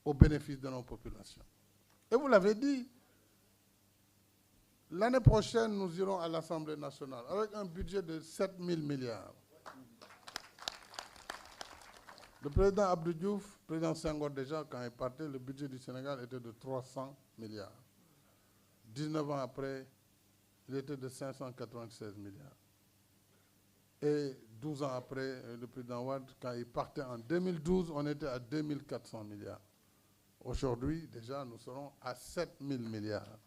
au bénéfice de nos populations. Et vous l'avez dit, l'année prochaine, nous irons à l'Assemblée nationale avec un budget de 7 000 milliards. Le président Abdou Diouf, le président Senghor déjà, quand il partait, le budget du Sénégal était de 300 milliards. 19 ans après, il était de 596 milliards. Et 12 ans après, le président Wade, quand il partait en 2012, on était à 2400 milliards. Aujourd'hui, déjà, nous serons à 7000 milliards.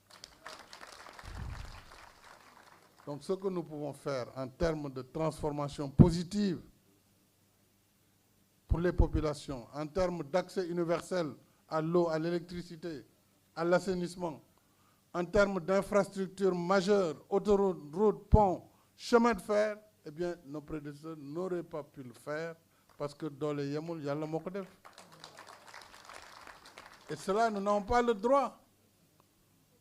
Donc, ce que nous pouvons faire en termes de transformation positive pour les populations, en termes d'accès universel à l'eau, à l'électricité, à l'assainissement, en termes d'infrastructures majeures, autoroutes, routes, ponts, chemins de fer, eh bien, nos prédécesseurs n'auraient pas pu le faire parce que dans les Yemoul, Yalla moo ko def. Et cela, nous n'avons pas le droit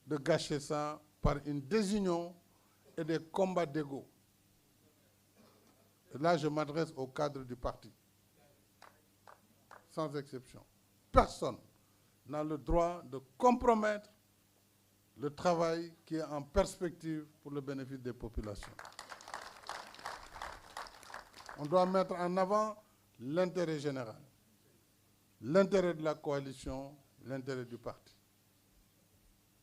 de gâcher ça par une désunion et des combats d'ego. Et là, je m'adresse au cadre du parti. Sans exception. Personne n'a le droit de compromettre le travail qui est en perspective pour le bénéfice des populations. On doit mettre en avant l'intérêt général, l'intérêt de la coalition, l'intérêt du parti.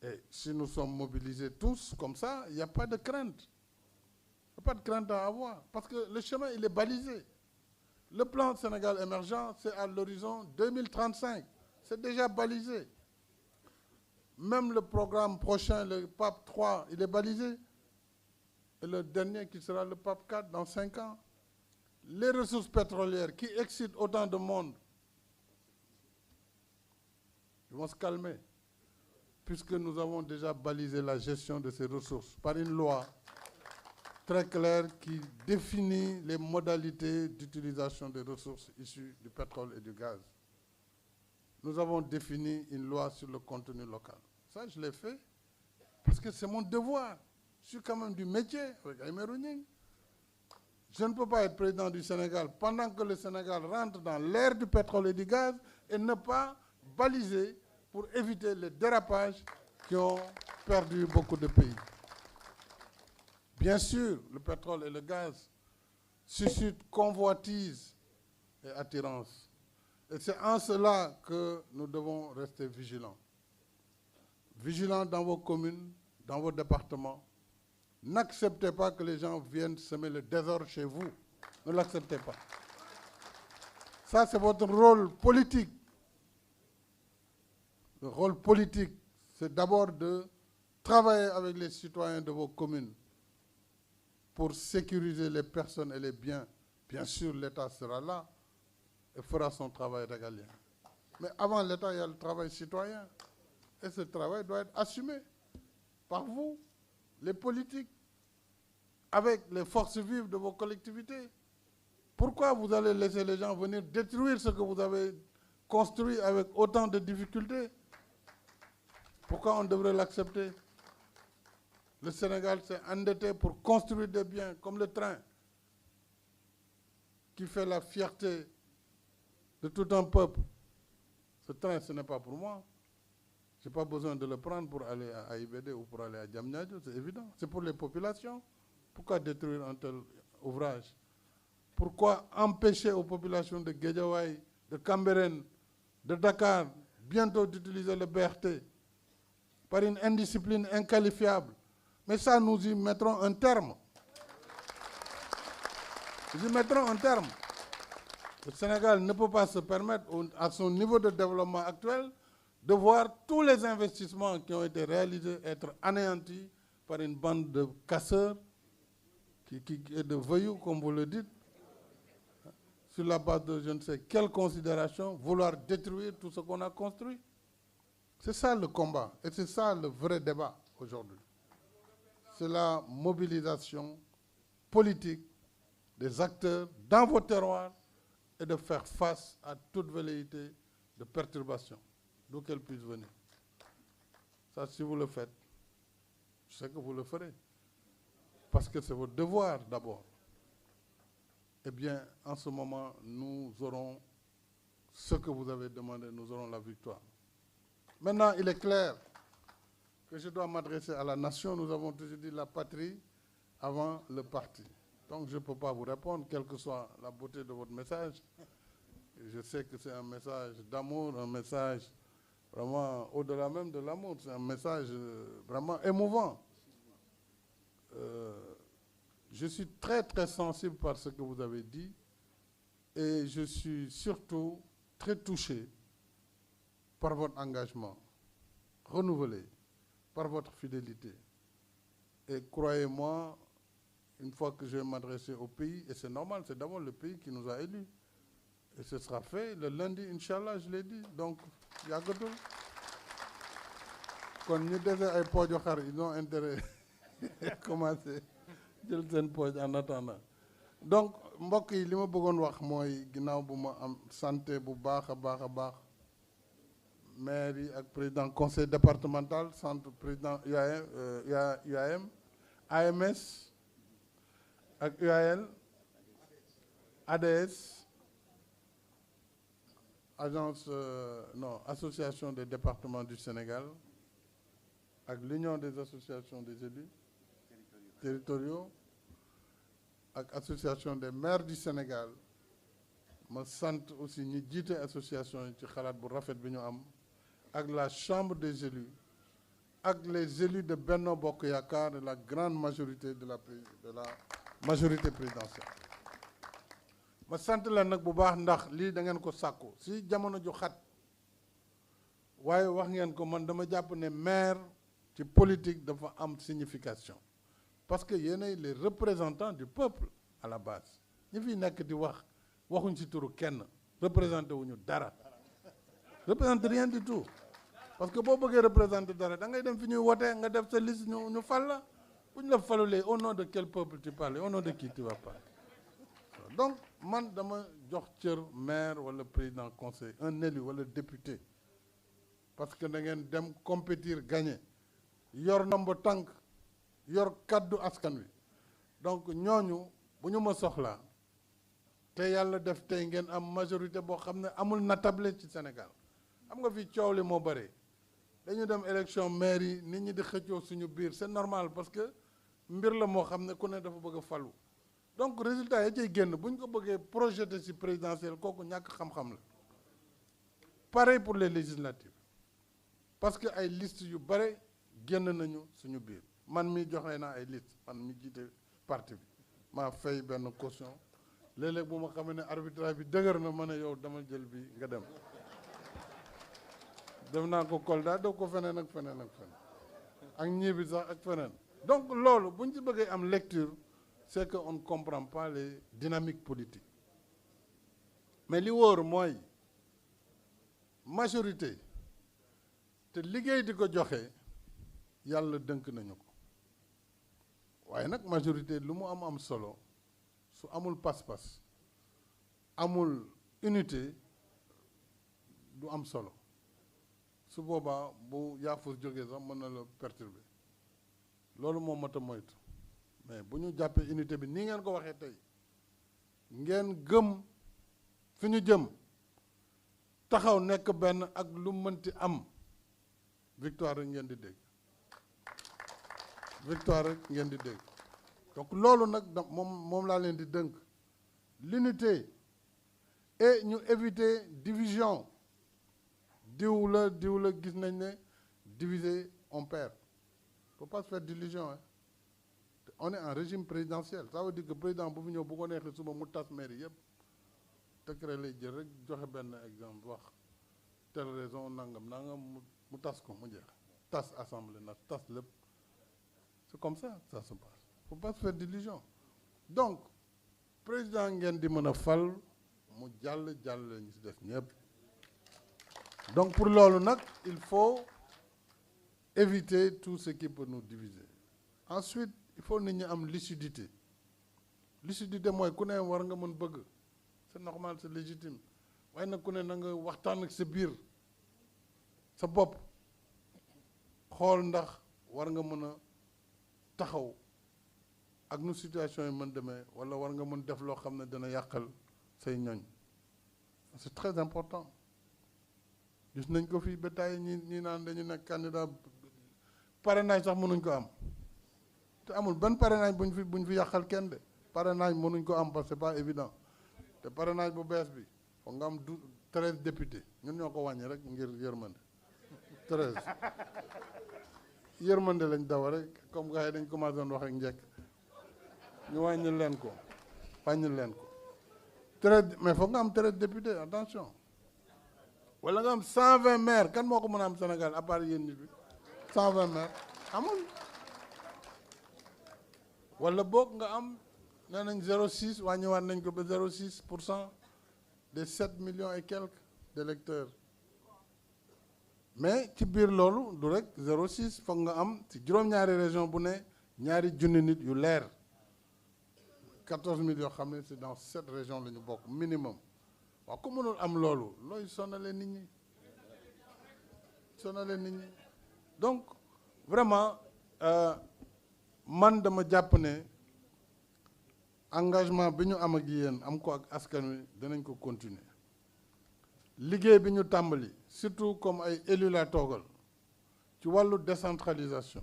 Et si nous sommes mobilisés tous comme ça, il n'y a pas de crainte. Il n'y a pas de crainte à avoir, parce que le chemin, il est balisé. Le plan Sénégal émergent, c'est à l'horizon 2035. C'est déjà balisé. Même le programme prochain, le PAP 3, il est balisé. Et le dernier qui sera le PAP 4 dans 5 ans. Les ressources pétrolières qui excitent autant de monde, ils vont se calmer, puisque nous avons déjà balisé la gestion de ces ressources par une loi très claire qui définit les modalités d'utilisation des ressources issues du pétrole et du gaz. Nous avons défini une loi sur le contenu local. Ça, je l'ai fait parce que c'est mon devoir. Je suis quand même du métier avec Aïmé Rougning. Je ne peux pas être président du Sénégal pendant que le Sénégal rentre dans l'ère du pétrole et du gaz et ne pas baliser pour éviter les dérapages qui ont perdu beaucoup de pays. Bien sûr, le pétrole et le gaz suscitent convoitise et attirance. Et c'est en cela que nous devons rester vigilants. Vigilants dans vos communes, dans vos départements. N'acceptez pas que les gens viennent semer le désordre chez vous. Ne l'acceptez pas. Ça, c'est votre rôle politique. Le rôle politique, c'est d'abord de travailler avec les citoyens de vos communes pour sécuriser les personnes et les biens. Bien sûr, l'État sera là et fera son travail régalien. Mais avant l'État, il y a le travail citoyen. Et ce travail doit être assumé par vous, les politiques, avec les forces vives de vos collectivités. Pourquoi vous allez laisser les gens venir détruire ce que vous avez construit avec autant de difficultés? Pourquoi on devrait l'accepter? Le Sénégal s'est endetté pour construire des biens comme le train, qui fait la fierté de tout un peuple. Ce train, ce n'est pas pour moi. Je n'ai pas besoin de le prendre pour aller à AIBD ou pour aller à Diamniadio, c'est évident. C'est pour les populations. Pourquoi détruire un tel ouvrage? Pourquoi empêcher aux populations de Guédiawaye, de Cambérène, de Dakar, bientôt d'utiliser le BRT par une indiscipline inqualifiable? Mais ça, nous y mettrons un terme. Nous y mettrons un terme. Le Sénégal ne peut pas se permettre, à son niveau de développement actuel, de voir tous les investissements qui ont été réalisés être anéantis par une bande de casseurs et de voyous, comme vous le dites, sur la base de je ne sais quelle considération, vouloir détruire tout ce qu'on a construit. C'est ça le combat, et c'est ça le vrai débat aujourd'hui. C'est la mobilisation politique des acteurs dans vos terroirs et de faire face à toute velléité de perturbation, d'où qu'elle puisse venir. Ça, si vous le faites, je sais que vous le ferez, parce que c'est votre devoir d'abord. Eh bien, en ce moment, nous aurons ce que vous avez demandé, nous aurons la victoire. Maintenant, il est clair que je dois m'adresser à la nation. Nous avons toujours dit la patrie avant le parti. Donc, je ne peux pas vous répondre, quelle que soit la beauté de votre message. Je sais que c'est un message d'amour, un message vraiment au-delà même de l'amour. C'est un message vraiment émouvant. Je suis très, très sensible par ce que vous avez dit et je suis surtout très touché par votre engagement renouvelé, par votre fidélité. Et croyez-moi, une fois que je vais m'adresser au pays, et c'est normal, c'est d'abord le pays qui nous a élus. Et ce sera fait le lundi, Inch'Allah, je l'ai dit. Donc, yàggatul. Kon ñu dese ay pooju xar, ils ont intérêt à commencer jël seen pooj en attendant. Donc, mbokk yi li ma bëggoon wax mooy ginnaaw bu ma am santé bu baax a baax maire yi ak président conseil départemental, centre président UAM, AMS ak UAL, ADS, Association des départements du Sénégal, avec l'Union des associations des élus territoriaux, avec l'Association des maires du Sénégal. Je sens aussi ñi jiite association yi ci xalaat bu rafet bi ñu am ak la chambre des élus ak les élus de Benno Bokk Yaakaar de la grande majorité de la majorité présidentielle. ma sant leen nag bu baax ndax lii da ngeen ko sàkku si jamono ju xat waaye wax ngeen ko man dama jàpp ne maire ci politique dafa am signification parce que yéenay les représentants du peuple à la base ñi fi nekk di waxuñ ci turu kenn représenté wuñu dara représenté rien du tout parce que boo bëggee représenté dara da ngay dem fi ñuy wotee nga def sa liste ñu fal la bu ñu la falulee au nom de quel peuple tu parles au nom de qui tu vas parler. Donc man dama jox cër maire wala président conseil un élu wala député parce que da ngeen dem compétir gagner yor ndombo tànk yor kaddu askan wi donc ñooñu bu ñu ma soxlaa te yàlla def tey ngeen am majorité boo xam ne amul natable ci Sénégal xam nga fi coow li moo bare dañu dem élection maire yi nit ñi di xëccoo suñu biir c'est normal parce que mbir la moo xam ne ku ne dafa bëgg a falu donc résultat yi cay génn bu ñu ko bëggee projeté ci présidentiel kooku ñàkk xam-xam la pareil pour les législatives parce que ay liste yu bare génn nañu suñu biir man mi joxe naa ay liste man mi jiite parti bi maa fay benn caution léeg-léeg bu ma xamee ne arbitrage bi dëgër na ma ne yow dama jël bi nga dem def naa ko Kolda def ko feneen ak feneen ak feneen ak ñibi sax ak feneen donc loolu bu ñu ci bëggee am lecture c'est qu'on ne comprend pas les dynamiques politiques mais li wóor mooy majorité te liggéey di ko joxe yàlla dënk nañu ko waaye nag majorité lu mu am solo su amul pas-pas amul unité du am solo su boobaa bu yaafus jógee sax mën na la perturber loolu moom mat a moytu mais bu ñu jàppee unité bi nii ngeen ko waxee tey ngeen gëm fi ñu jëm taxaw nekk benn ak lu mënti am victoire rek ngeen di dégg victoire rek ngeen di dégg donc loolu nag moom laa leen di dënk l'unité et ñu éviter division diw la gis nañ ne diviser on perd faut pas se faire d'illusion hein. On est en régime présidentiel ça veut dire que président bu fi ñëw bu ko neexee suba mu tas mairie yëpp décret lay jël rek joxe benn exemple wax telle raison nangam mu tas ko mu jeex tas assemblée nag tas lépp c'est comme ça ça se passe faut pas se faire d'illusion donc président ngeen di mën a fal mu jàll ñu ci des ñëpp donc pour loolu nag il faut éviter tout ce qui peut nous diviser ensuite il faut nit ñi am lucidité mooy ku ne war nga mën bëgg c'est normal c'est légitime waaye nag ku ne na nga waxtaan ak sa biir sa bopp xool ndax war nga mën a taxaw ak nu situation yi mën demee wala war nga mën def loo xam ne dana yàqal say ñoñ c'est très important gis nañ ko fii ba tey ñi naan dañu nekk candidat parrainage sax mënuñ ko am te amul benn parrainage buñ fi yàqal kenn de parrainage mënuñ ko am parce que c'est pas évident te parrainage bu bees bi foog nga am 13 députés ñun ñoo ko wàññi rek ngir yërmande 13 yërmande lañ daw rek comme gars yi dañ commencé doon wax ak njëkk ñu wàññi leen ko 13 mais foog nga am 13 députés attention wala nga am 120 maires kan moo ko mën a am Sénégal à part yéen nit bi 120 maires amul wala boog nga am nee nañ 0,6 wàññiwaat nañ ko ba 0,6% des 7 millions et quelques d'électeurs mais ci biir loolu du rek 0,6 foog nga am ci juróom-ñaari région bu ne ñaari junni nit yu leer 14 000 yoo xam ne c'est dans 7 régions la ñu bokk minimum waaw ku mënul am loolu looy sonalee nit ñi donc vraiment man dama jàpp ne engagement bi ñu am ak yéen am ko ak askan wi danañ ko continuer liggéey bi ñu tàmbali surtout comme ay élus la toogal ci wàllu décentralisation